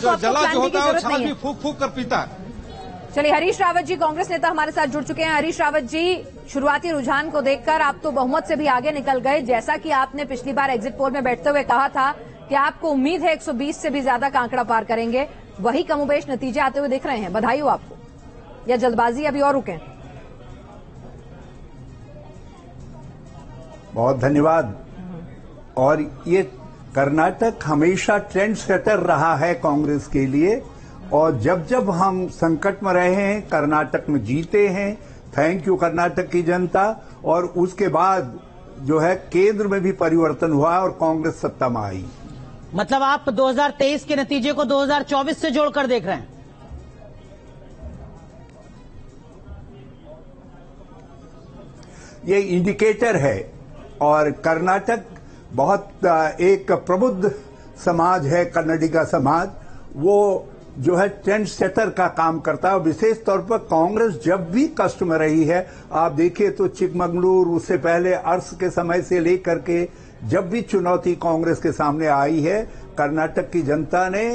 जो जला जो होता है वो छाछ भी फूक फूक कर पीता है। चलिए, हरीश रावत जी कांग्रेस नेता हमारे साथ जुड़ चुके हैं। हरीश रावत जी, शुरुआती रुझान को देखकर आप तो बहुमत से भी आगे निकल गए। जैसा कि आपने पिछली बार एग्जिट पोल में बैठते हुए कहा था कि आपको उम्मीद है 120 से भी ज्यादा का आंकड़ा पार करेंगे, वही कमोबेश नतीजे आते हुए दिख रहे हैं। बधाई हो आपको, या जल्दबाजी अभी और रुकें? बहुत धन्यवाद। और ये कर्नाटक हमेशा ट्रेंड सेटर रहा है कांग्रेस के लिए, और जब जब हम संकट में रहे हैं कर्नाटक में जीते हैं। थैंक यू कर्नाटक की जनता। और उसके बाद जो है केंद्र में भी परिवर्तन हुआ और कांग्रेस सत्ता में आई। मतलब आप 2023 के नतीजे को 2024 से जोड़कर देख रहे हैं? ये इंडिकेटर है। और कर्नाटक बहुत एक प्रबुद्ध समाज है, कन्नडिगा समाज। वो जो है ट्रेंड सेटर का काम करता है। विशेष तौर पर कांग्रेस जब भी कष्ट में रही है, आप देखिए तो चिकमंगलुरु, उससे पहले अर्स के समय से लेकर के जब भी चुनौती कांग्रेस के सामने आई है, कर्नाटक की जनता ने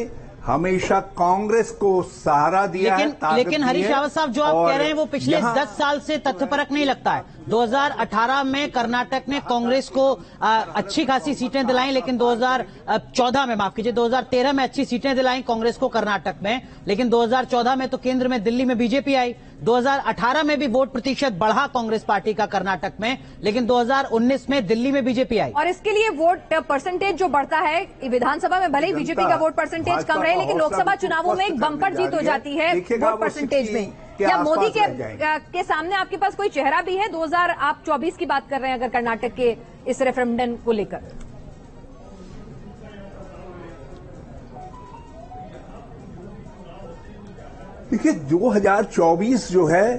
हमेशा कांग्रेस को सहारा दिया है। लेकिन हरीश रावत साहब, जो आप कह रहे हैं वो पिछले 10 साल से तथ्यपरक नहीं लगता है। 2018 में कर्नाटक ने कांग्रेस को अच्छी खासी सीटें दिलाई, लेकिन 2014 में, माफ कीजिए, 2013 में अच्छी सीटें दिलाई कांग्रेस को कर्नाटक में, लेकिन 2014 में तो केंद्र में दिल्ली में बीजेपी आई। 2018 में भी वोट प्रतिशत बढ़ा कांग्रेस पार्टी का कर्नाटक में, लेकिन 2019 में दिल्ली में बीजेपी आई। और इसके लिए वोट परसेंटेज जो बढ़ता है, विधानसभा में भले ही बीजेपी का वोट परसेंटेज कम रहे, लेकिन लोकसभा चुनावों में एक बम्पर जीत हो जाती है वोट परसेंटेज में। क्या मोदी के सामने आपके पास कोई चेहरा भी है? 2024 की बात कर रहे हैं अगर कर्नाटक के इस रेफरेंडम को लेकर। देखिए, 2024 जो है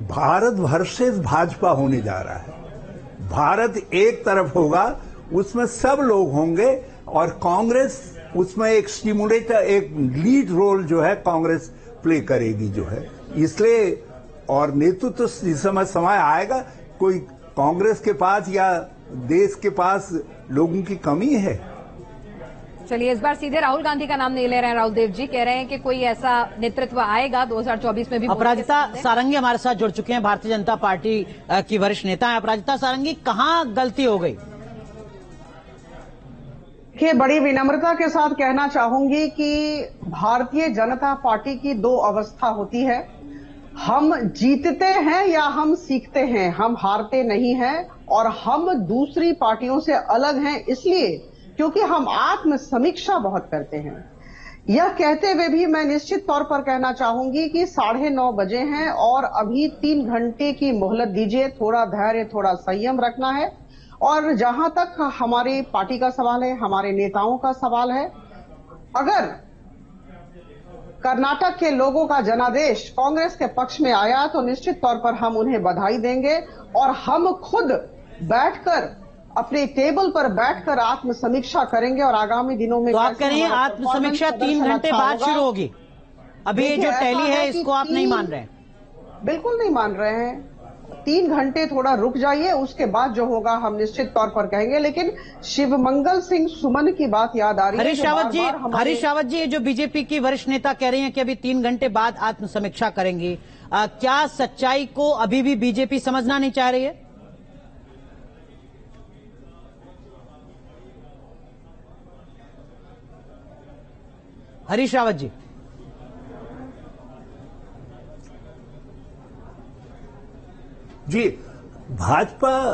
भारत वर्सेस भाजपा होने जा रहा है। भारत एक तरफ होगा, उसमें सब लोग होंगे, और कांग्रेस उसमें एक स्टिमुलेटर, एक लीड रोल जो है कांग्रेस प्ले करेगी जो है। इसलिए और नेतृत्व जिस समय आएगा, कोई कांग्रेस के पास या देश के पास लोगों की कमी है? चलिए, इस बार सीधे राहुल गांधी का नाम नहीं ले रहे हैं। राहुल देव जी कह रहे हैं कि कोई ऐसा नेतृत्व आएगा 2024 में भी। अपराजिता सारंगी हमारे साथ जुड़ चुके हैं, भारतीय जनता पार्टी की वरिष्ठ नेता है। अपराजिता सारंगी, कहां गलती हो गई? देखिए, बड़ी विनम्रता के साथ कहना चाहूंगी कि भारतीय जनता पार्टी की दो अवस्था होती है। हम जीतते हैं या हम सीखते हैं, हम हारते नहीं हैं। और हम दूसरी पार्टियों से अलग हैं इसलिए क्योंकि हम आत्म समीक्षा बहुत करते हैं। यह कहते हुए भी मैं निश्चित तौर पर कहना चाहूंगी कि 9:30 बजे हैं और अभी 3 घंटे की मोहलत दीजिए। थोड़ा धैर्य, थोड़ा संयम रखना है। और जहां तक हमारी पार्टी का सवाल है, हमारे नेताओं का सवाल है, अगर कर्नाटक के लोगों का जनादेश कांग्रेस के पक्ष में आया तो निश्चित तौर पर हम उन्हें बधाई देंगे। और हम खुद बैठकर, अपने टेबल पर बैठकर आत्मसमीक्षा करेंगे और आगामी दिनों में। तो आप कह रही हैं आत्मसमीक्षा 3 घंटे बाद शुरू होगी? अभी ये जो टैली है इसको आप नहीं मान रहे हैं? बिल्कुल नहीं मान रहे हैं। 3 घंटे थोड़ा रुक जाइए, उसके बाद जो होगा हम निश्चित तौर पर कहेंगे। लेकिन शिवमंगल सिंह सुमन की बात याद आ रही है। हरीश रावत जी, जो बीजेपी की वरिष्ठ नेता कह रही हैं कि अभी 3 घंटे बाद आत्मसमीक्षा करेंगी, क्या सच्चाई को अभी भी बीजेपी समझना नहीं चाह रही है? हरीश रावत जी। जी, भाजपा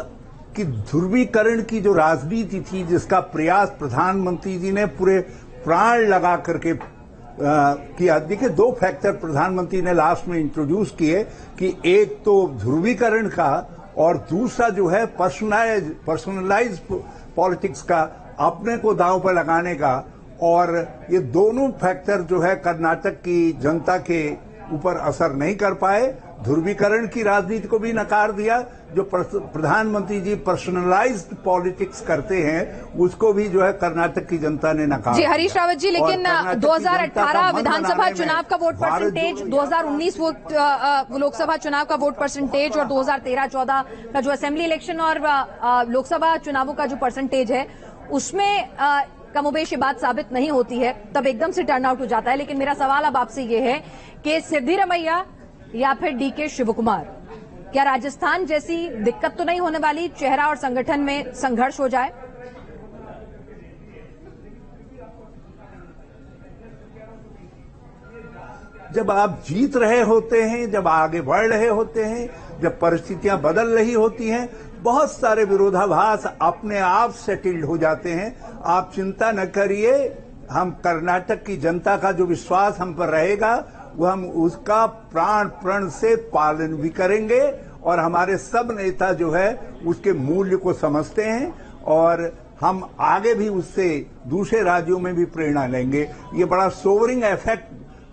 की ध्रुवीकरण की जो राजनीति थी, जिसका प्रयास प्रधानमंत्री जी ने पूरे प्राण लगा करके किया। देखिए, 2 फैक्टर प्रधानमंत्री ने लास्ट में इंट्रोड्यूस किए कि एक तो ध्रुवीकरण का और दूसरा जो है पर्सनलाइज पॉलिटिक्स का, अपने को दांव पर लगाने का। और ये दोनों फैक्टर जो है कर्नाटक की जनता के ऊपर असर नहीं कर पाए। ध्रुवीकरण की राजनीति को भी नकार दिया। जो प्रधानमंत्री जी पर्सनलाइज्ड पॉलिटिक्स करते हैं, उसको भी जो है कर्नाटक की जनता ने नकार जी। हरीश रावत जी, लेकिन 2018 विधानसभा चुनाव का वोट परसेंटेज, 2019 लोकसभा चुनाव का वोट परसेंटेज और 2013-14 का जो असेंबली इलेक्शन और लोकसभा चुनावों का जो परसेंटेज है, उसमें कमोबेश ये बात साबित नहीं होती है तब एकदम से टर्न आउट हो जाता है। लेकिन मेरा सवाल अब आपसे ये है कि सिद्धिरमैया या फिर डीके शिवकुमार, क्या राजस्थान जैसी दिक्कत तो नहीं होने वाली, चेहरा और संगठन में संघर्ष हो जाए? जब आप जीत रहे होते हैं, जब आगे बढ़ रहे होते हैं, जब परिस्थितियां बदल रही होती हैं, बहुत सारे विरोधाभास अपने आप सेटल्ड हो जाते हैं। आप चिंता न करिए, हम कर्नाटक की जनता का जो विश्वास हम पर रहेगा वो हम उसका प्राण प्रण से पालन भी करेंगे और हमारे सब नेता जो है उसके मूल्य को समझते हैं और हम आगे भी उससे दूसरे राज्यों में भी प्रेरणा लेंगे। ये बड़ा सोवरिंग इफेक्ट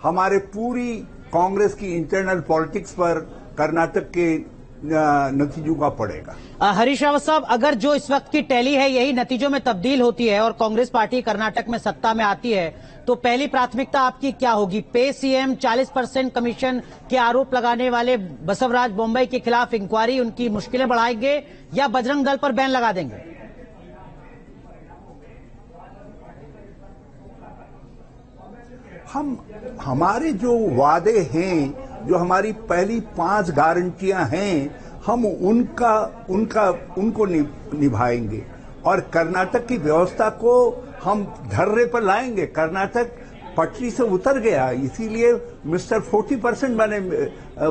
हमारे पूरी कांग्रेस की इंटरनल पॉलिटिक्स पर कर्नाटक के नतीजों का पड़ेगा। हरीश रावत साहब, अगर जो इस वक्त की टैली है यही नतीजों में तब्दील होती है और कांग्रेस पार्टी कर्नाटक में सत्ता में आती है तो पहली प्राथमिकता आपकी क्या होगी? पे सीएम 40% कमीशन के आरोप लगाने वाले बसवराज बोम्मई के खिलाफ इंक्वायरी, उनकी मुश्किलें बढ़ाएंगे या बजरंग दल पर बैन लगा देंगे? हमारे जो वादे हैं, जो हमारी पहली 5 गारंटियां हैं, हम उनको निभाएंगे और कर्नाटक की व्यवस्था को हम धर्रे पर लाएंगे। कर्नाटक पटरी से उतर गया, इसीलिए मिस्टर 40% बने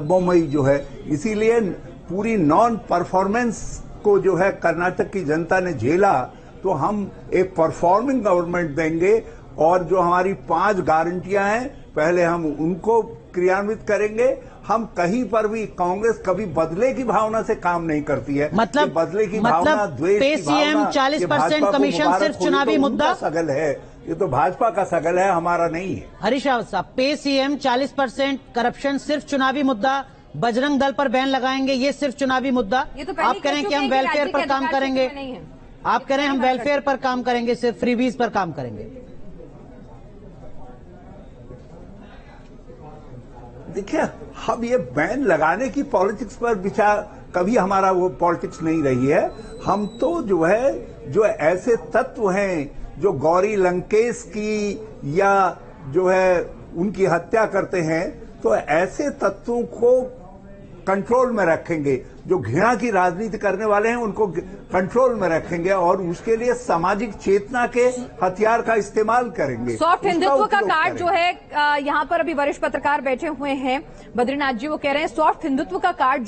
बोम्मई जो है, इसीलिए पूरी नॉन परफॉर्मेंस को जो है कर्नाटक की जनता ने झेला। तो हम एक परफॉर्मिंग गवर्नमेंट देंगे और जो हमारी 5 गारंटियां हैं पहले हम उनको क्रियान्वित करेंगे। हम कहीं पर भी, कांग्रेस कभी बदले की भावना से काम नहीं करती है। मतलब बदले की भावना, द्वेष की भावना, 40% कमीशन सिर्फ चुनावी मुद्दा सगल है, ये तो भाजपा का सगल है, हमारा नहीं है। हरीश रावत साहब, पे सीएम 40% करप्शन सिर्फ चुनावी मुद्दा, बजरंग दल पर बैन लगाएंगे, ये सिर्फ चुनावी मुद्दा। ये तो आप कह रहे हैं कि हम वेलफेयर पर काम करेंगे, आप कह रहे हैं हम वेलफेयर पर काम करेंगे, सिर्फ फ्रीबीज पर काम करेंगे। देखिए, हम ये बैन लगाने की पॉलिटिक्स पर विचार, कभी हमारा वो पॉलिटिक्स नहीं रही है। हम तो जो है, जो ऐसे तत्व हैं जो गौरी लंकेश की या जो है उनकी हत्या करते हैं, तो ऐसे तत्वों को कंट्रोल में रखेंगे। जो घृणा की राजनीति करने वाले हैं उनको कंट्रोल में रखेंगे और उसके लिए सामाजिक चेतना के हथियार का इस्तेमाल करेंगे। सॉफ्ट हिंदुत्व का कार्ड जो है, यहाँ पर अभी वरिष्ठ पत्रकार बैठे हुए हैं, बद्रीनाथ जी, वो कह रहे हैं सॉफ्ट हिंदुत्व का कार्ड जो